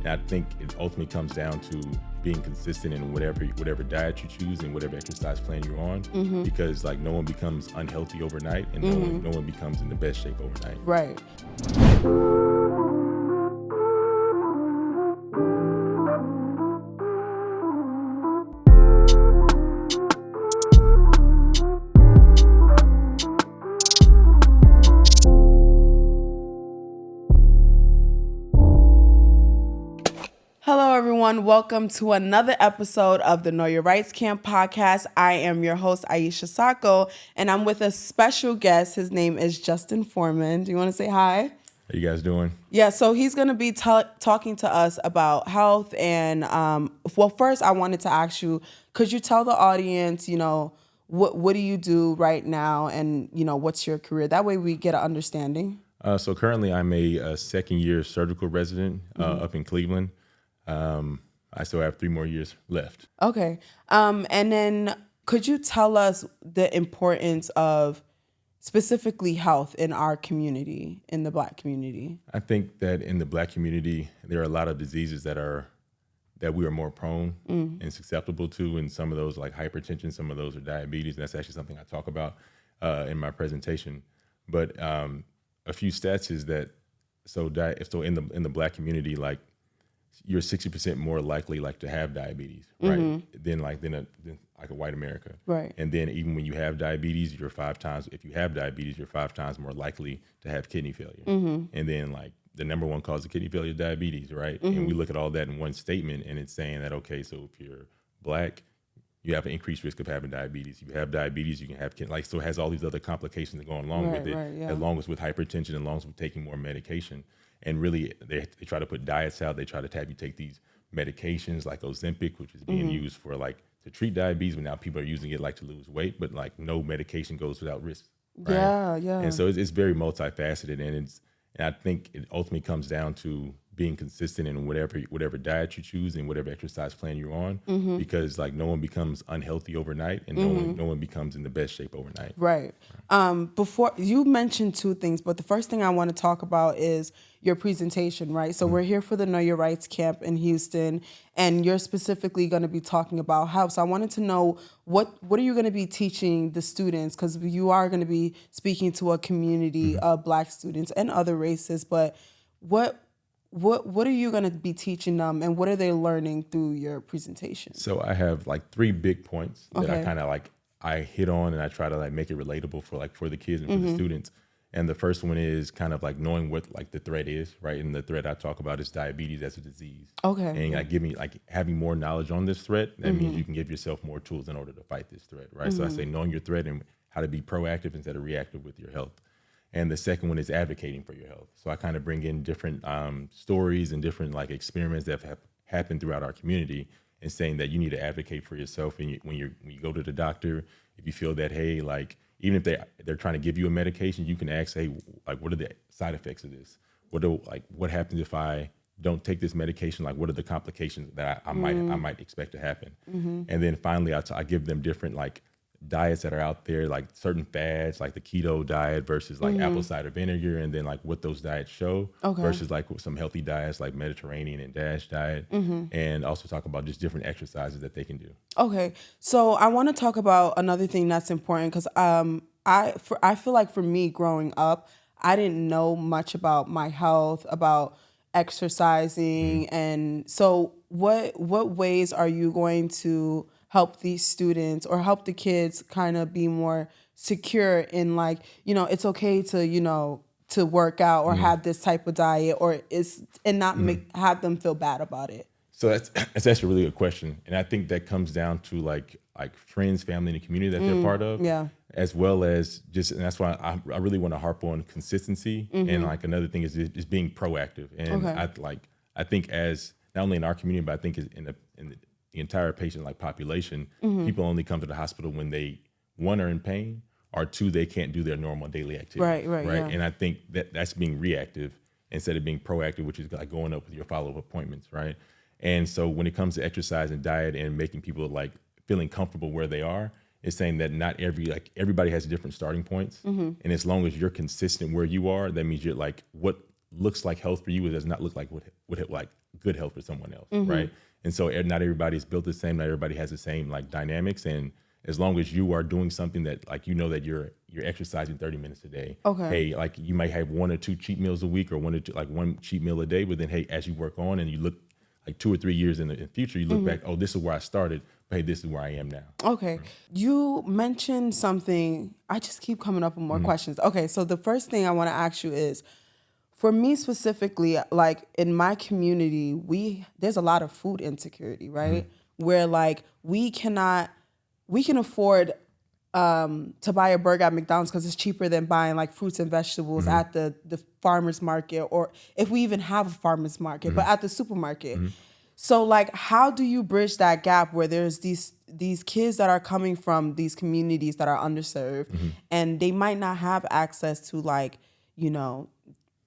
And I think it ultimately comes down to being consistent in whatever diet you choose and whatever exercise plan you're on, because like no one becomes unhealthy overnight, and no one becomes in the best shape overnight. Right. Hello, everyone. Welcome to another episode of the Know Your Rights Camp podcast. I am your host, Aicha Sacko, and I'm with a special guest. His name is Justin Foreman. Do you want to say hi? How you guys doing? Yeah, so he's going to be talking to us about health. And, well, first I wanted to ask you, could you tell the audience, what do you do right now and, what's your career? That way we get an understanding. So currently I'm a second-year surgical resident up in Cleveland. I still have 3 more years left. Okay. And then could you tell us the importance of specifically health in our community, in the Black community? I think that in the Black community, there are a lot of diseases that we are more prone and susceptible to, and some of those like hypertension, some of those are diabetes, and that's actually something I talk about in my presentation. But a few stats is that in the Black community, like you're 60% more likely like to have diabetes, right? Than a white America. Right. And then even when you have diabetes, if you have diabetes, you're 5 times more likely to have kidney failure. And then like the number one cause of kidney failure is diabetes, right? And we look at all that in one statement, and it's saying that, okay, so if you're Black, you have an increased risk of having diabetes. If you have diabetes, you can have so it has all these other complications that go along with it, along with hypertension, along with taking more medication. And really, they try to put diets out. They try to have you take these medications like Ozempic, which is being used for like to treat diabetes, but now people are using it like to lose weight. But like no medication goes without risk. Right? Yeah. And so it's very multifaceted, and I think it ultimately comes down to being consistent in whatever diet you choose and whatever exercise plan you're on, because like no one becomes unhealthy overnight, and no one becomes in the best shape overnight. Right. Before you mentioned 2 things, but the first thing I want to talk about is your presentation, right? So we're here for the Know Your Rights Camp in Houston, and you're specifically going to be talking about health. So I wanted to know what are you going to be teaching the students, because you are going to be speaking to a community of Black students and other races, but what are you going to be teaching them, and what are they learning through your presentation? So I have like 3 big points that I kind of I hit on, and I try to like make it relatable for the kids and for the students. And the first one is kind of like knowing what like the threat is, right? And the threat I talk about is diabetes as a disease. Okay. And having more knowledge on this threat, that means you can give yourself more tools in order to fight this threat, right? So I say knowing your threat and how to be proactive instead of reactive with your health. And the second one is advocating for your health. So I kind of bring in different stories and different like experiments that have happened throughout our community, and saying that you need to advocate for yourself. And when you go to the doctor, if you feel that, hey, like even if they're trying to give you a medication, you can ask, hey, like what are the side effects of this? What happens if I don't take this medication? Like what are the complications that I might expect to happen? And then finally, I give them different like diets that are out there, like certain fads, like the keto diet versus like apple cider vinegar, and then like what those diets show versus like some healthy diets like Mediterranean and DASH diet, and also talk about just different exercises that they can do. Okay, so I want to talk about another thing that's important, because I feel like for me growing up, I didn't know much about my health, about exercising, and so what ways are you going to help these students or help the kids kind of be more secure in like, it's okay to, to work out or have this type of diet, or not have them feel bad about it? So that's actually a really good question. And I think that comes down to like friends, family, and the community that they're part of. Yeah. As well as and that's why I really want to harp on consistency. And like another thing is just being proactive. And I think as not only in our community, but I think in the entire patient like population, people only come to the hospital when they, 1, are in pain, or 2, they can't do their normal daily activities. Right. Yeah. And I think that's being reactive instead of being proactive, which is like going up with your follow-up appointments, right? And so when it comes to exercise and diet and making people like feeling comfortable where they are, it's saying that not everybody has different starting points. And as long as you're consistent where you are, that means you're like, what looks like health for you does not look like what good health for someone else, right? And so not everybody's built the same. Not everybody has the same like dynamics. And as long as you are doing something that like, that you're exercising 30 minutes a day. Okay. Hey, like you might have 1 or 2 cheat meals a week or one cheat meal a day. But then, hey, as you work on and you look like 2 or 3 years in the future, you look back, oh, this is where I started. But hey, this is where I am now. Okay. You mentioned something. I just keep coming up with more questions. Okay. So the first thing I want to ask you is, for me specifically, like in my community, there's a lot of food insecurity, right? Where like we can afford to buy a burger at McDonald's because it's cheaper than buying like fruits and vegetables at the farmer's market, or if we even have a farmer's market, but at the supermarket. So like, how do you bridge that gap where there's these kids that are coming from these communities that are underserved and they might not have access to like,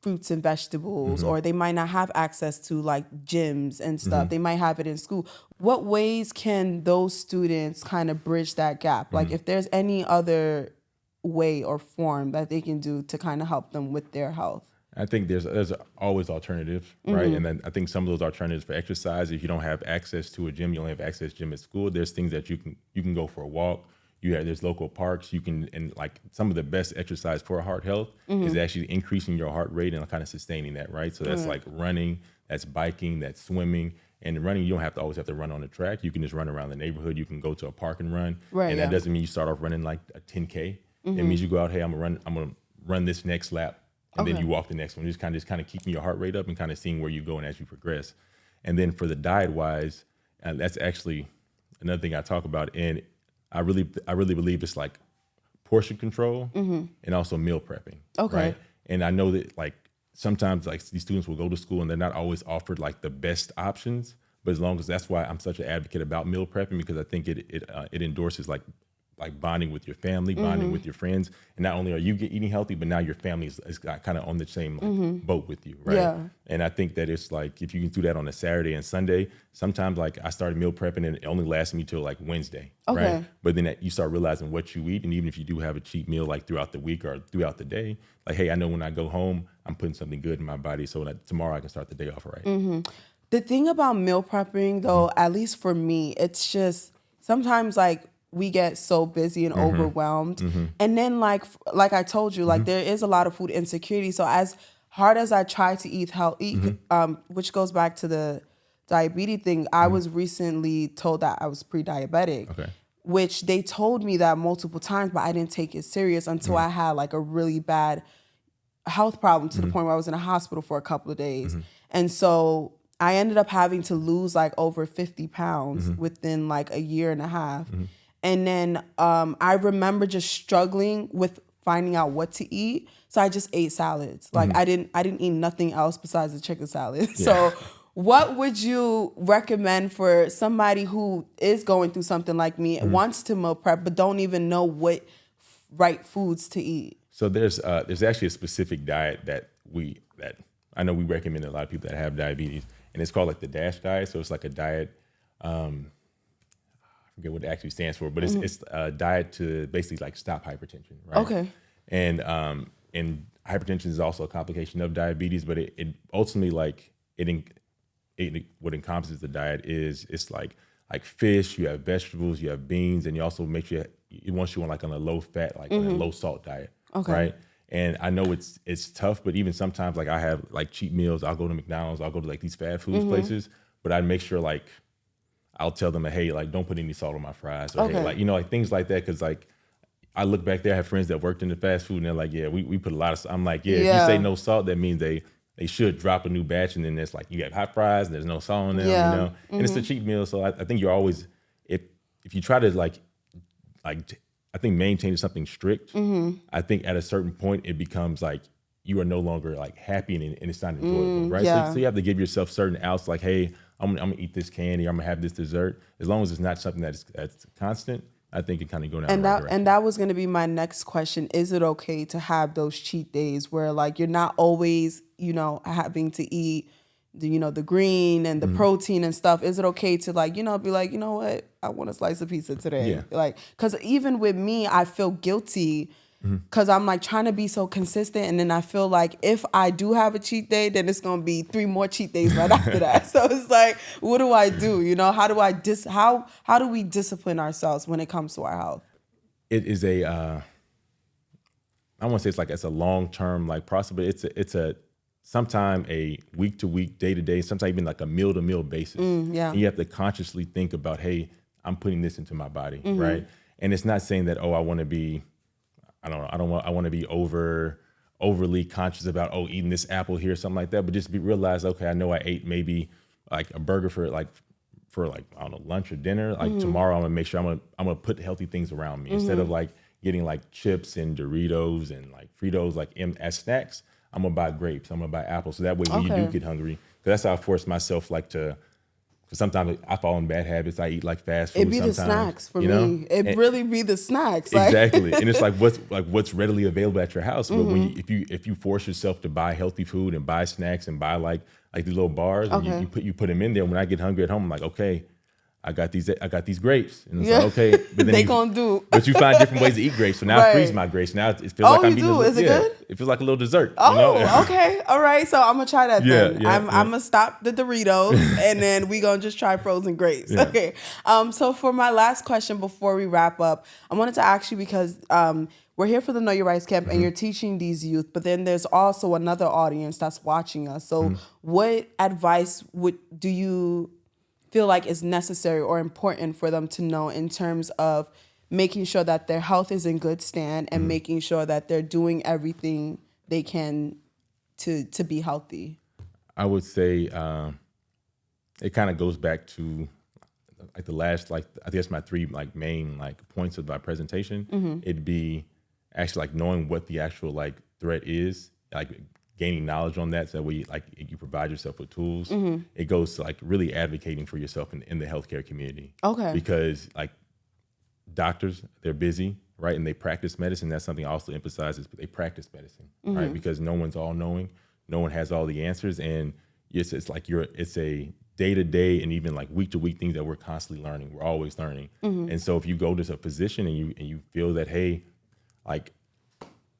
fruits and vegetables, or they might not have access to like gyms and stuff. They might have it in school. What ways can those students kind of bridge that gap? Like if there's any other way or form that they can do to kind of help them with their health? I think there's always alternatives, right? And then I think some of those alternatives for exercise, if you don't have access to a gym, you only have access to gym at school, there's things that you can go for a walk. There's local parks. And like some of the best exercise for heart health is actually increasing your heart rate and kind of sustaining that, right? So that's like running, that's biking, that's swimming. And running, you don't always have to run on the track. You can just run around the neighborhood. You can go to a park and run. Right, and that doesn't mean you start off running like a 10K. It means you go out, hey, I'm gonna run this next lap, and then you walk the next one. Just kind of keeping your heart rate up and kind of seeing where you're going as you progress. And then for the diet wise, that's actually another thing I talk about. And I really believe it's like portion control and also meal prepping. Okay. Right? And I know that like sometimes like these students will go to school and they're not always offered like the best options. But as long as that's why I'm such an advocate about meal prepping, because I think it endorses like bonding with your family, bonding with your friends. And not only are you eating healthy, but now your family is kind of on the same boat with you, right? Yeah. And I think that it's like, if you can do that on a Saturday and Sunday, sometimes like I started meal prepping and it only lasted me till like Wednesday, right? But then you start realizing what you eat. And even if you do have a cheat meal like throughout the week or throughout the day, like, hey, I know when I go home, I'm putting something good in my body so that tomorrow I can start the day off right. The thing about meal prepping though, at least for me, it's just sometimes like we get so busy and overwhelmed. And then like I told you, like there is a lot of food insecurity. So as hard as I try to eat healthy, which goes back to the diabetes thing, I was recently told that I was pre-diabetic, which they told me that multiple times, but I didn't take it serious until I had like a really bad health problem to the point where I was in a hospital for a couple of days. And so I ended up having to lose like over 50 pounds within like a year and a half. And then I remember just struggling with finding out what to eat. So I just ate salads. Like I didn't eat nothing else besides the chicken salad. Yeah. So what would you recommend for somebody who is going through something like me, wants to meal prep, but don't even know what right foods to eat? So there's actually a specific diet that I know we recommend to a lot of people that have diabetes, and it's called like the DASH diet. So it's like a diet, I forget what it actually stands for, but it's a diet to basically like stop hypertension, right? Okay. And hypertension is also a complication of diabetes, but it ultimately like what encompasses the diet is it's like fish, you have vegetables, you have beans, and you also make sure it wants you on like on a low fat, like on a low salt diet, right? And I know it's tough, but even sometimes like I have like cheat meals. I'll go to McDonald's, I'll go to like these fast food places, but I make sure like I'll tell them, hey, like don't put any salt on my fries, or hey, like like things like that, because like I look back there, I have friends that worked in the fast food, and they're like, yeah, we put a lot of salt. I'm like, yeah, if you say no salt, that means they should drop a new batch, and then it's like you have hot fries and there's no salt on them, and it's a cheat meal. So I think you're always, if you try to like I think maintain something strict, I think at a certain point it becomes like you are no longer like happy and it's not enjoyable, right? Yeah. So you have to give yourself certain outs, like, hey, I'm gonna eat this candy, I'm gonna have this dessert. As long as it's not something that's constant, I think it kind of go down the right direction. And that was gonna be my next question. Is it okay to have those cheat days where like you're not always, having to eat the green and the protein and stuff? Is it okay to like, be like, you know what, I want a slice of pizza today? Yeah. Like, because even with me, I feel guilty because I'm like trying to be so consistent. And then I feel like if I do have a cheat day, then it's going to be 3 more cheat days right after that. So it's like, what do I do? You know, how do how do we discipline ourselves when it comes to our health? It is I want to say it's a long-term like process, but it's a sometime a week-to-week, day-to-day, sometimes even like a meal-to-meal basis. Yeah. And you have to consciously think about, hey, I'm putting this into my body, right? And it's not saying that, I want to be, I want to be overly conscious about, eating this apple here, something like that, but just realize, okay, I know I ate maybe like a burger for I don't know, lunch or dinner. Like tomorrow, I'm gonna make sure I'm gonna put healthy things around me instead of like getting like chips and Doritos and like Fritos as snacks. I'm gonna buy grapes. I'm gonna buy apples. So that way, when you do get hungry, because that's how I force myself because sometimes I fall in bad habits. I eat like fast food. It be sometimes, the snacks for know? me. It really be the snacks. Exactly, and it's like what's readily available at your house. But when if you force yourself to buy healthy food and buy snacks and buy like these little bars, and you put them in there. When I get hungry at home, I'm like, okay, I got these grapes, and it's like, okay, but then they gonna do. But you find different ways to eat grapes. So now I freeze my grapes. Now it feels like I'm eating. Is it good? It feels like a little dessert. Okay, all right. So I'm gonna try that then. I'm gonna stop the Doritos, and then we gonna just try frozen grapes. Yeah. Okay. So for my last question before we wrap up, I wanted to ask you because we're here for the Know Your Rights Camp, and you're teaching these youth, but then there's also another audience that's watching us. So what advice do you feel like is necessary or important for them to know in terms of making sure that their health is in good stand and making sure that they're doing everything they can to be healthy? I would say it kind of goes back to like the last, I guess my 3 main points of my presentation. It'd be actually knowing what the actual threat is, gaining knowledge on that, so that you provide yourself with tools. It goes to really advocating for yourself in the healthcare community. Okay. Because doctors, they're busy, right? And they practice medicine. That's something I also emphasize is they practice medicine, right? Because no one's all knowing, no one has all the answers, and it's a day-to-day and even week-to-week things that we're constantly learning. We're always learning. And so if you go to a physician and you feel that, hey,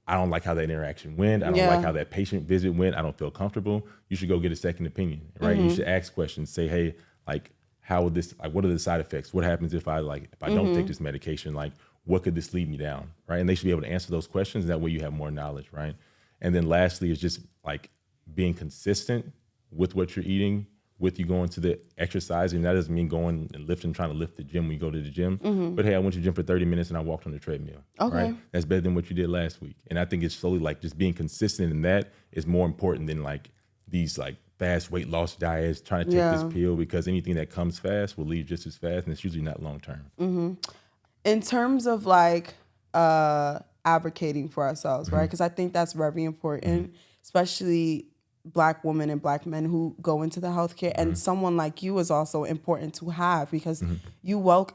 I don't like how that interaction went. I don't like how that patient visit went. I don't feel comfortable. You should go get a second opinion, right? You should ask questions. Say, hey, how would this? What are the side effects? What happens if I don't take this medication? What could this lead me down, right? And they should be able to answer those questions. That way, you have more knowledge, right? And then lastly is just being consistent with what you're eating, with you going to the exercising. That doesn't mean going and trying to lift the gym when you go to the gym. But hey, I went to the gym for 30 minutes and I walked on the treadmill. Okay. Right? That's better than what you did last week. And I think it's slowly just being consistent in that is more important than these fast weight loss diets, trying to take this pill, because anything that comes fast will leave just as fast, and it's usually not long term. In terms of advocating for ourselves, right? Because I think that's very important, especially Black women and Black men who go into the healthcare, and someone like you is also important to have because you work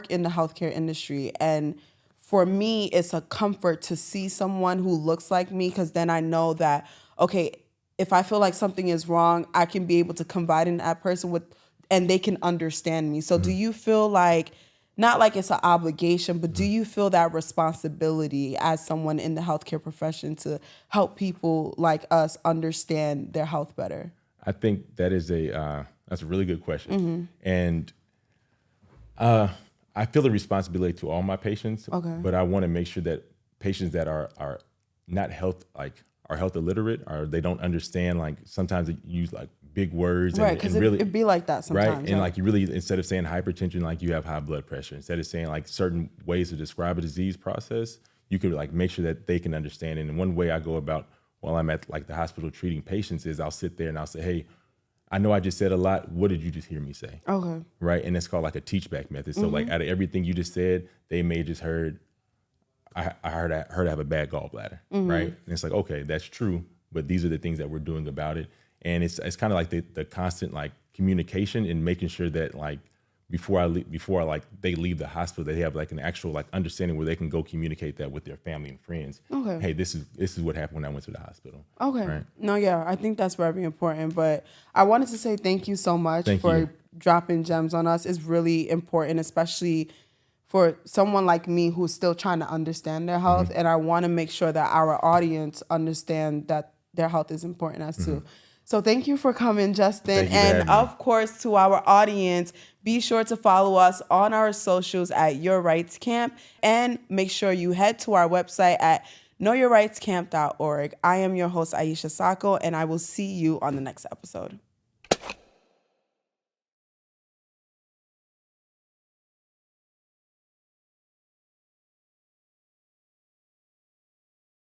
in the healthcare industry. And for me, it's a comfort to see someone who looks like me, because then I know that, okay, if I feel like something is wrong, I can be able to confide in that person and they can understand me. So do you feel not it's an obligation, but do you feel that responsibility as someone in the healthcare profession to help people like us understand their health better? I think that is that's a really good question. And I feel the responsibility to all my patients, but I want to make sure that patients that are not are health illiterate, or they don't understand, sometimes they use big words, right? Because it'd be like that sometimes, right? And you really, instead of saying hypertension, you have high blood pressure. Instead of saying certain ways to describe a disease process, you could make sure that they can understand. And one way I go about while I'm at the hospital treating patients is I'll sit there and I'll say, hey, I know I just said a lot. What did you just hear me say? Okay. Right, and it's called a teach back method. So out of everything you just said, they may just heard. I heard I have a bad gallbladder, right? And it's okay, that's true, but these are the things that we're doing about it. And it's kind of the constant communication and making sure that before they leave the hospital, they have an actual understanding where they can go communicate that with their family and friends. Okay. Hey, this is what happened when I went to the hospital. Okay. Right? No, yeah, I think that's very important. But I wanted to say thank you so much for dropping gems on us. It's really important, especially for someone like me who's still trying to understand their health. And I want to make sure that our audience understand that their health is important as too. So thank you for coming, Justin. Thank you for And having me. of course, to our audience, be sure to follow us on our socials at Your Rights Camp, and make sure you head to our website at knowyourrightscamp.org. I am your host, Aicha Sacko, and I will see you on the next episode.